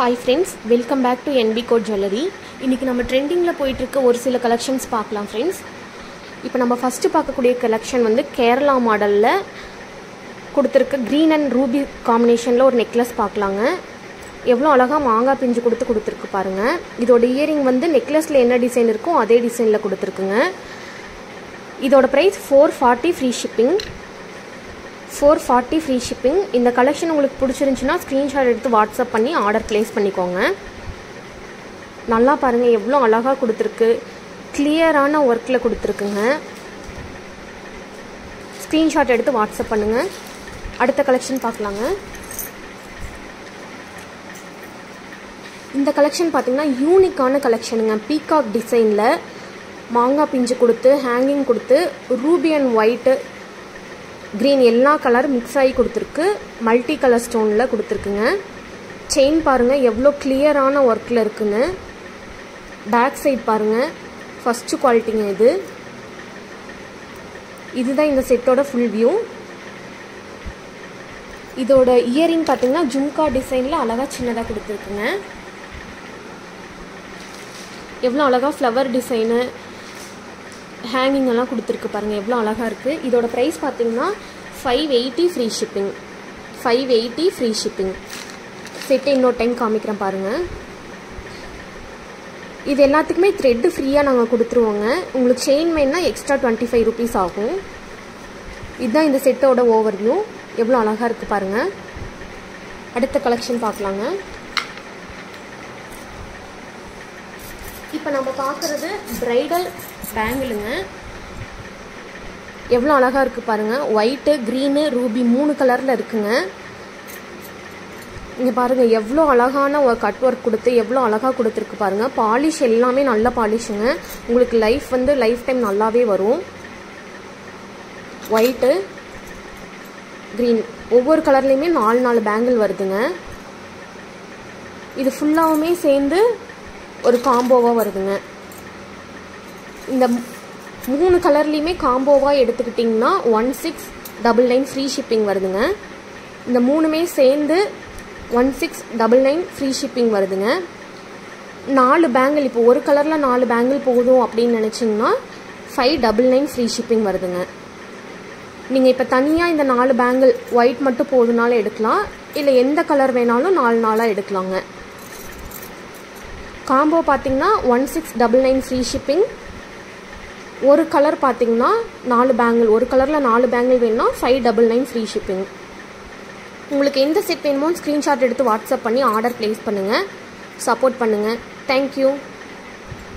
Hi friends, welcome back to NB Code Jewelry. இன்னைக்கு நம்ம ட்ரெண்டிங்ல போயிட்டு இருக்க ஒரு சில கலெக்ஷன்ஸ் பார்க்கலாம் फ्रेंड्स. இப்போ நம்ம ஃபர்ஸ்ட் பார்க்கக்கூடிய கலெக்ஷன் வந்து கேரளா மாடல்ல கொடுத்திருக்க green and ruby காம்பினேஷன்ல ஒரு நெக்லஸ் பார்க்கலாங்க. எவ்வளவு அழகா மாங்காய் பிஞ்சு கொடுத்திருக்கு பாருங்க. இதோட இயரிங் வந்து நெக்லஸ்ல என்ன டிசைன் இருக்கோ அதே டிசைன்ல கொடுத்திருக்குங்க. இதோட price 440 free shipping. 440 free shipping. இந்த கலெக்ஷன் உங்களுக்கு பிடிச்சிருந்துச்சுன்னா ஸ்க்ரீன்ஷாட் எடுத்து வாட்ஸ்அப் பண்ணி ஆர்டர் ப்ளேஸ் பண்ணிக்கோங்க. நல்லா பாருங்கள் எவ்வளோ அழகாக கொடுத்துருக்கு, கிளியரான ஒர்க்கில் கொடுத்துருக்குங்க. ஸ்க்ரீன்ஷாட் எடுத்து வாட்ஸ்அப் பண்ணுங்கள். அடுத்த கலெக்ஷன் பார்க்கலாங்க. இந்த கலெக்ஷன் பார்த்தீங்கன்னா யூனிக்கான கலெக்ஷனுங்க. பீகாக் டிசைனில் மாங்காய் பிஞ்சு கொடுத்து ஹேங்கிங் கொடுத்து ரூபி அண்ட் ஒயிட்டு கிரீன் எல்லா கலர் மிக்ஸ் ஆகி கொடுத்துருக்கு. மல்டி கலர் ஸ்டோனில் கொடுத்துருக்குங்க. செயின் பாருங்கள் எவ்வளோ கிளியரான ஒர்க்கில் இருக்குங்க. பேக் சைட் பாருங்கள், ஃபஸ்ட்டு குவாலிட்டிங்க இது. இதுதான் இந்த செட்டோட ஃபுல் வியூ. இதோட இயரிங் பார்த்தீங்கன்னா ஜும்கா டிசைனில் அழகாக சின்னதாக கொடுத்துருக்குங்க. எவ்வளோ அழகாக ஃப்ளவர் டிசைனு ஹேங்கிங் எல்லாம் கொடுத்துருக்கு பாருங்கள், எவ்வளோ அழகாக இருக்குது. இதோட ப்ரைஸ் பார்த்தீங்கன்னா 580 free shipping. 580 free shipping. Set இன்னொரு டைம் காமிக்கிறேன் பாருங்கள். இது எல்லாத்துக்குமே த்ரெட்டு ஃப்ரீயாக நாங்கள் கொடுத்துருவோங்க. உங்களுக்கு செயின் வேணுன்னா எக்ஸ்ட்ரா 25 ருபீஸ் ஆகும். இதுதான் இந்த செட்டோட ஓவர் வியூ. எவ்வளோ அழகாக இருக்குது பாருங்கள். அடுத்த கலெக்ஷன் பார்க்கலாங்க. இப்போ நம்ம பார்க்குறது பிரைடல் பேங்கிளுங்க. எவ்வளோ அழகாக இருக்குது பாருங்கள். ஒயிட்டு, க்ரீனு, ரூபி 3 கலரில் இருக்குங்க. இங்கே பாருங்கள் எவ்வளோ அழகான ஒரு கட் ஒர்க் கொடுத்து எவ்வளோ அழகாக கொடுத்துருக்கு பாருங்கள். பாலிஷ் எல்லாமே நல்ல பாலிஷுங்க. உங்களுக்கு லைஃப் டைம் நல்லாவே வரும். ஒயிட்டு, க்ரீன் ஒவ்வொரு கலர்லேயுமே 4 பேங்கிள் வருதுங்க. இது ஃபுல்லாகவுமே சேர்ந்து ஒரு காம்போவாக வருதுங்க. இந்த 3 கலர்லேயுமே காம்போவாக எடுத்துக்கிட்டிங்கன்னா 1699 ஃப்ரீ ஷிப்பிங் வருதுங்க. இந்த 3மே சேர்ந்து 1699 ஃப்ரீ ஷிப்பிங் வருதுங்க. 4 பேங்கிள், இப்போ ஒரு கலரில் 4 பேங்கிள் போதும் அப்படின்னு நினச்சிங்கன்னா 599 ஃப்ரீ ஷிப்பிங் வருதுங்க. நீங்கள் இப்போ தனியாக இந்த 4 பேங்கிள் ஒயிட் மட்டும் போதுனாலும் எடுக்கலாம், இல்லை எந்த கலர் வேணாலும் 4 எடுக்கலாங்க. காம்போ பார்த்தீங்கன்னா 1699 ஃப்ரீ ஷிப்பிங். ஒரு கலர் பார்த்தீங்கன்னா 4 பேங்கிள், ஒரு கலரில் 4 பேங்கிள் வேணும்னா 599 ஃப்ரீ ஷிப்பிங். உங்களுக்கு எந்த செட் வேணுமோ ஸ்க்ரீன்ஷாட் எடுத்து வாட்ஸ்அப் பண்ணி ஆர்டர் ப்ளேஸ் பண்ணுங்கள். சப்போர்ட் பண்ணுங்கள். தேங்க்யூ.